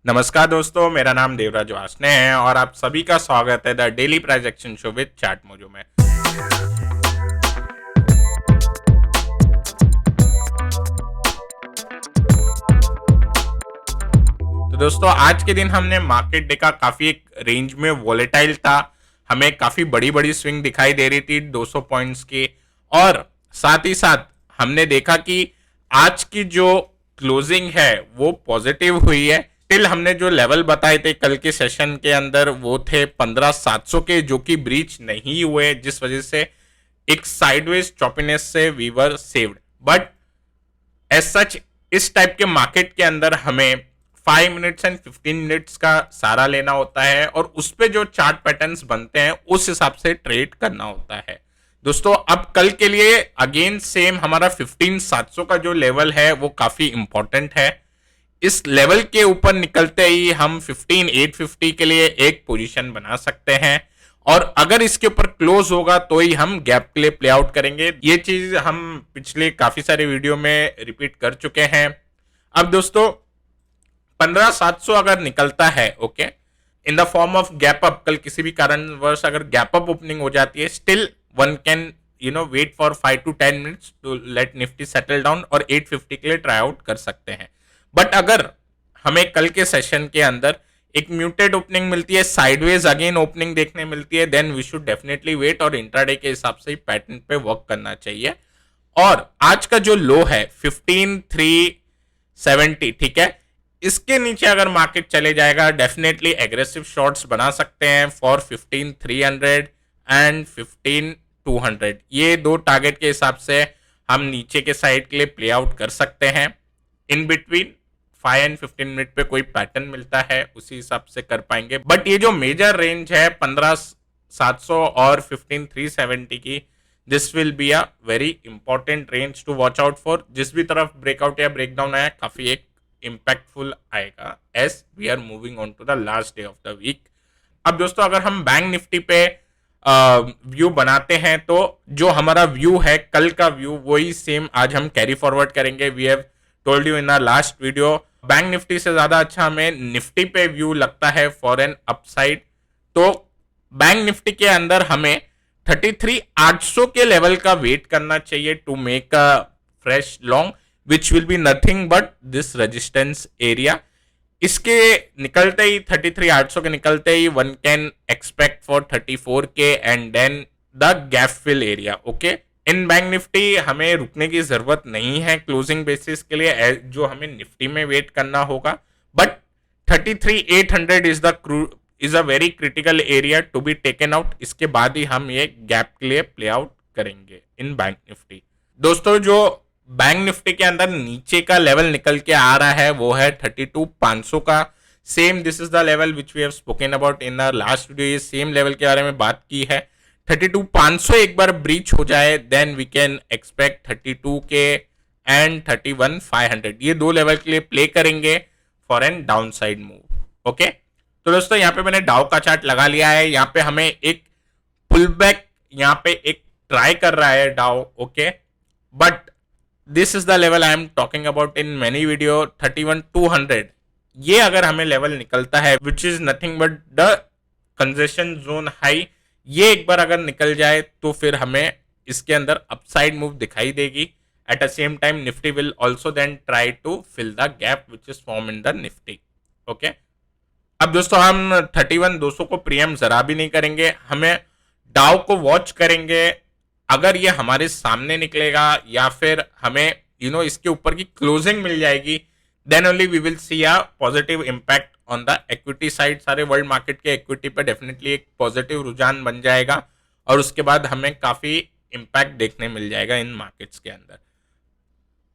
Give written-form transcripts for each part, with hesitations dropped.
नमस्कार दोस्तों, मेरा नाम देवराज वासने है और आप सभी का स्वागत है the daily price action show with chart mojo में। तो दोस्तों, आज के दिन हमने मार्केट देखा काफी एक रेंज में वॉलेटाइल था। हमें काफी बड़ी बड़ी स्विंग दिखाई दे रही थी 200 पॉइंट्स की, और साथ ही साथ हमने देखा कि आज की जो क्लोजिंग है वो पॉजिटिव हुई है। टिल हमने जो लेवल बताए थे कल के सेशन के अंदर वो थे 15,700 के, जो कि ब्रीच नहीं हुए, जिस वजह से एक साइडवेज चॉपिनेस से we were saved. But as such इस टाइप के मार्केट के अंदर हमें 5 मिनट्स एंड 15 मिनट्स का सारा लेना होता है और उस पे जो चार्ट पैटर्न्स बनते हैं उस हिसाब से ट्रेड करना होता है। दोस्तों, अब कल के लिए अगेन सेम हमारा 15,700 का जो लेवल है वो काफी इंपॉर्टेंट है। इस लेवल के ऊपर निकलते ही हम 15,850 के लिए एक पोजीशन बना सकते हैं, और अगर इसके ऊपर क्लोज होगा तो ही हम गैप के लिए प्ले आउट करेंगे। ये चीज हम पिछले काफी सारे वीडियो में रिपीट कर चुके हैं। अब दोस्तों, 15,700 अगर निकलता है okay in the form of gap up, कल किसी भी कारणवश अगर गैप अप ओपनिंग हो जाती है, still one can wait for 5 to 10 minutes to let Nifty settle down और 850 के लिए ट्राई आउट कर सकते हैं। बट अगर हमें कल के सेशन के अंदर एक म्यूटेड ओपनिंग मिलती है, साइडवेज अगेन ओपनिंग देखने मिलती है, then we should definitely wait और इंट्राडे के हिसाब से पैटर्न पे वर्क करना चाहिए। और आज का जो लो है 15,370, ठीक है, इसके नीचे अगर मार्केट चले जाएगा डेफिनेटली एग्रेसिव शॉट्स बना सकते हैं फॉर 15,300 एंड 15,200। ये दो टारगेट के हिसाब से हम नीचे के साइड के लिए प्ले आउट कर सकते हैं। इन बिटवीन 5 एंड 15 मिनट पे कोई पैटर्न मिलता है उसी हिसाब से कर पाएंगे। बट ये जो मेजर रेंज है 15,700 और 15,370 की, this will be a very important range to watch out for. जिस भी तरफ ब्रेकआउट या ब्रेकडाउन आया काफी एक इंपैक्टफुल आएगा as we are moving on to the last day of the week. अब दोस्तों, अगर हम बैंक निफ्टी पे व्यू बनाते हैं तो जो हमारा व्यू है कल का व्यू वही सेम आज हम कैरी फॉरवर्ड करेंगे। We have told you in our last video, Bank Nifty से ज्यादा अच्छा हमें निफ्टी पे व्यू लगता है फॉर एन अपसाइड। तो बैंक निफ्टी के अंदर हमें 33,800 के लेवल का वेट करना चाहिए to make a fresh long, which will be nothing but this resistance area. इसके निकलते ही 33,800 के निकलते ही वन कैन एक्सपेक्ट फॉर 34 के and then the gap fill area. Okay, in Bank Nifty हमें रुकने की जरूरत नहीं है क्लोजिंग बेसिस के लिए, जो हमें निफ्टी में वेट करना होगा। But 33,800 is a very critical area to be taken out. इसके बाद ही हम ये गैप के लिए प्ले आउट करेंगे इन बैंक निफ्टी। दोस्तों, जो बैंक निफ्टी के अंदर नीचे का लेवल निकल के आ रहा है वो है 32,500 का। Same this is the level which we have spoken about in our last video. ये सेम लेवल के बारे में बात की है। 32,500 एक बार ब्रीच हो जाए देन वी कैन एक्सपेक्ट 32 के एंड 31,500। ये दो लेवल के लिए प्ले करेंगे for an downside move. Okay, तो दोस्तों यहाँ पे मैंने डाउ का चार्ट लगा लिया है। यहाँ पे हमें एक पुल बैक यहाँ पे एक ट्राई कर रहा है डाउ। Okay, but this is the level I am talking about in many video, 31,200। ये अगर हमें लेवल निकलता है which is nothing but the congestion zone high, ये एक बार अगर निकल जाए तो फिर हमें इसके अंदर अपसाइड मूव दिखाई देगी। At the same time Nifty will also then try to fill the gap which is form in the Nifty. Okay, अब दोस्तों हम 31,200 को प्रीएम जरा भी नहीं करेंगे, हमें डाउ को वॉच करेंगे। अगर ये हमारे सामने निकलेगा या फिर हमें इसके ऊपर की क्लोजिंग मिल जाएगी, then only we will see a positive impact on the equity side. सारे वर्ल्ड मार्केट के इक्विटी पे डेफिनेटली एक पॉजिटिव रुझान बन जाएगा और उसके बाद हमें काफी इंपैक्ट देखने मिल जाएगा इन मार्केट्स के अंदर।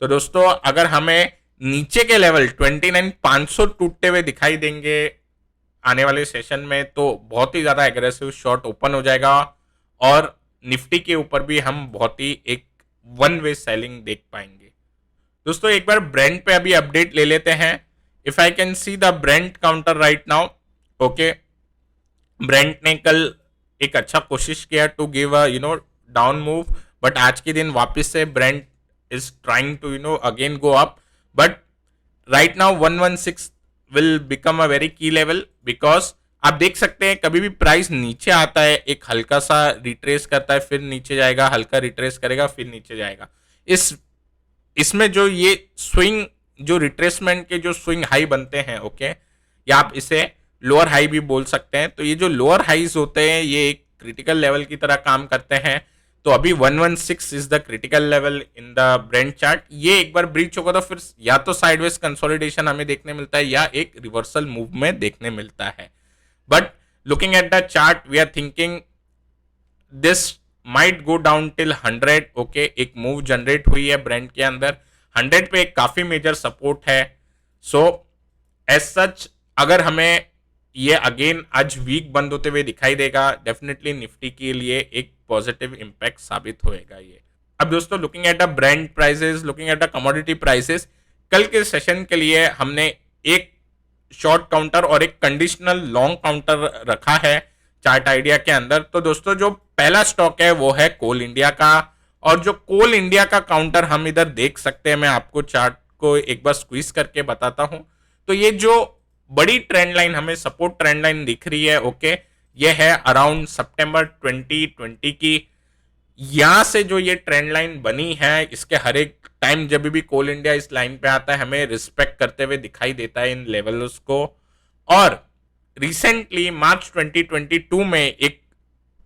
तो दोस्तों, अगर हमें नीचे के लेवल 29,500 टूटते हुए दिखाई देंगे आने वाले सेशन में तो बहुत ही ज्यादा एग्रेसिव शॉट ओपन हो जाएगा और निफ्टी के ऊपर भी हम बहुत ही एक वन वे सेलिंग देख पाएंगे। दोस्तों, एक बार ब्रेंट पे अभी अपडेट ले लेते हैं। If I can see the Brent counter right now, okay, Brent ने कल एक अच्छा कोशिश किया to give a down move, but आज के दिन वापस से Brent is trying to again go up, but right now 116 will become a very key level, because आप देख सकते हैं कभी भी प्राइस नीचे आता है, एक हल्का सा रिट्रेस करता है, फिर नीचे जाएगा, हल्का रिट्रेस करेगा, फिर नीचे जाएगा। इस इसमें जो ये स्विंग, जो रिट्रेसमेंट के जो स्विंग हाई बनते हैं, ओके, या आप इसे लोअर हाई भी बोल सकते हैं, तो ये जो लोअर हाईज होते हैं ये एक क्रिटिकल लेवल की तरह काम करते हैं। तो अभी 116 is the critical level in the Brent chart. ये एक बार ब्रीच होगा तो फिर या तो साइडवेज कंसोलिडेशन हमें देखने मिलता है या एक रिवर्सल मूव में देखने मिलता है। But looking at the chart we are thinking this might go down till 100। Okay, एक मूव जनरेट हुई है ब्रांड के अंदर, 100 पे एक काफी मेजर सपोर्ट है। सो एज सच अगर हमें ये अगेन आज वीक बंद होते हुए दिखाई देगा, डेफिनेटली निफ्टी के लिए एक पॉजिटिव इंपैक्ट साबित होएगा ये। अब दोस्तों looking at the brand prices, looking at the commodity prices, कल के सेशन के लिए हमने एक शॉर्ट काउंटर और एक कंडीशनल लॉन्ग काउंटर रखा है चार्ट आइडिया के अंदर। तो दोस्तों जो पहला स्टॉक है वो है कोल इंडिया का, और जो कोल इंडिया का काउंटर हम इधर देख सकते हैं, मैं आपको चार्ट को एक बार स्क्वीज करके बताता हूं। तो ये जो बड़ी ट्रेंड लाइन हमें सपोर्ट ट्रेंड लाइन दिख रही है, ओके, ये है अराउंड सितंबर 2020 की। यहां से जो ये ट्रेंड लाइन बनी है, इसके हर एक टाइम जब भी कोल इंडिया इस लाइन पे आता है हमें रिस्पेक्ट करते हुए दिखाई देता है इन लेवल्स को। और रिसेंटली मार्च 2022 में एक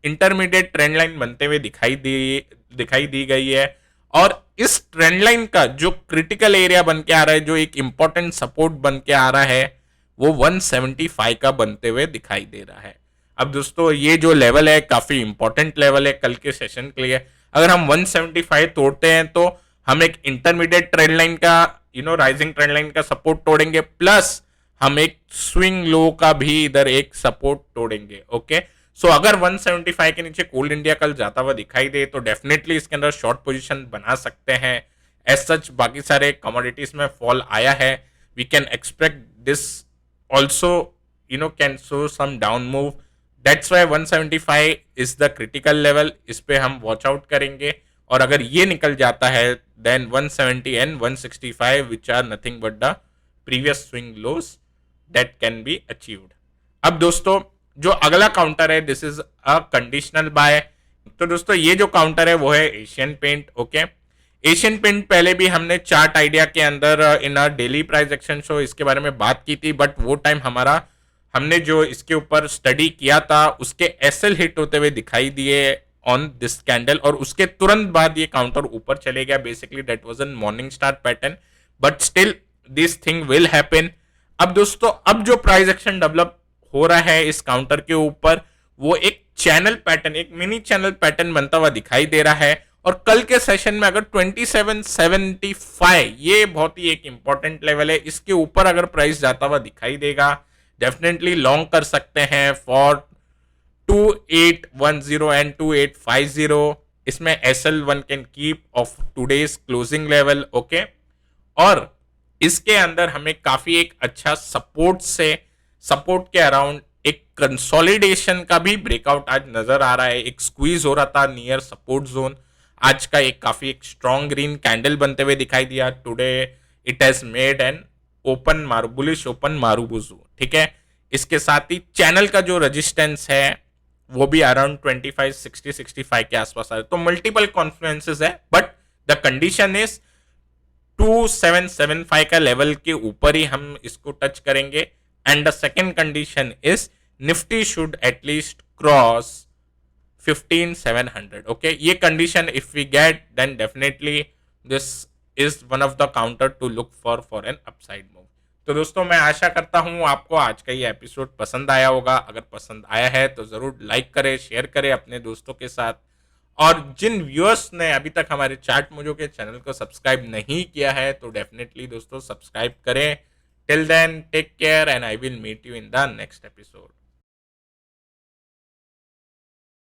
इंटरमीडिएट ट्रेंड लाइन बनते हुए दिखाई दी गई है। और इस ट्रेंड लाइन का जो क्रिटिकल एरिया बन के आ रहा है, जो एक इंपॉर्टेंट सपोर्ट बन के आ रहा है, वो 175 का बनते हुए दिखाई दे रहा है। अब दोस्तों ये जो लेवल है काफी इंपॉर्टेंट लेवल है कल के सेशन के लिए। अगर हम 175 तोड़ते हैं तो हम एक इंटरमीडिएट ट्रेंड लाइन का, राइजिंग ट्रेंड लाइन का सपोर्ट तोड़ेंगे, प्लस हम एक स्विंग लो का भी इधर एक सपोर्ट तोड़ेंगे। ओके, सो अगर 175 के नीचे कोल इंडिया कल जाता हुआ दिखाई दे तो डेफिनेटली इसके अंदर शॉर्ट पोजीशन बना सकते हैं। एज सच बाकी सारे कमोडिटीज में फॉल आया है, we can expect this also can show some down move. That's why 175 is the critical level, इस पे हम वॉच आउट करेंगे। और अगर ये निकल जाता है then 170 and 165 which are nothing but the previous swing lows that can be achieved। अब दोस्तों जो अगला काउंटर है this is a conditional buy. तो दोस्तों ये जो काउंटर है वो है Asian Paint. Okay, Asian Paint पहले भी हमने चार्ट आइडिया के अंदर in daily price action show इसके बारे में बात की थी, बट वो टाइम हमने जो इसके ऊपर स्टडी किया था उसके एसएल हिट होते हुए दिखाई दिए ऑन दिस कैंडल, और उसके तुरंत बाद ये काउंटर ऊपर चले गया। Basically that was an morning star pattern, but still this thing will happen. अब दोस्तों अब जो प्राइस एक्शन डेवलप हो रहा है इस काउंटर के ऊपर, वो एक चैनल पैटर्न, एक मिनी चैनल पैटर्न बनता हुआ दिखाई दे रहा है। और कल के सेशन में अगर 2775 ये बहुत ही एक इंपॉर्टेंट लेवल है, इसके ऊपर अगर प्राइस जाता हुआ दिखाई देगा डेफिनेटली लॉन्ग कर सकते हैं फॉर 2810 एंड 2850। इसमें SL1 can keep of today's closing level. Okay, और इसके अंदर हमें काफी एक अच्छा सपोर्ट के अराउंड एक कंसोलिडेशन का भी ब्रेकआउट आज नजर आ रहा है। एक स्क्वीज हो रहा था नियर सपोर्ट जोन, आज का एक काफी एक स्ट्रॉन्ग ग्रीन कैंडल बनते हुए दिखाई दिया। Today it has made an open bullish open marubozu. ठीक है, इसके साथ ही चैनल का जो रेजिस्टेंस है वो भी अराउंड 25 60 65 के आसपास आ रहा है। तो मल्टीपल कॉन्फ्लुएंसेस है, बट द कंडीशन इज 2775 का लेवल के ऊपर ही हम इसको टच करेंगे। And the second condition is Nifty should at least cross 15700। Okay, ये condition if we get then definitely this is one of the counter to look for an upside move. तो दोस्तों मैं आशा करता हूं आपको आज का ये एपिसोड पसंद आया होगा। अगर पसंद आया है तो जरूर लाइक करें, शेयर करें अपने दोस्तों के साथ। और जिन व्यूअर्स ने अभी तक हमारे चार्ट मोजो के चैनल को सब्सक्राइब नहीं किया है तो डेफिनेटली दोस्तों सब्सक्राइब करें। Till then take care and I will meet you in the next episode.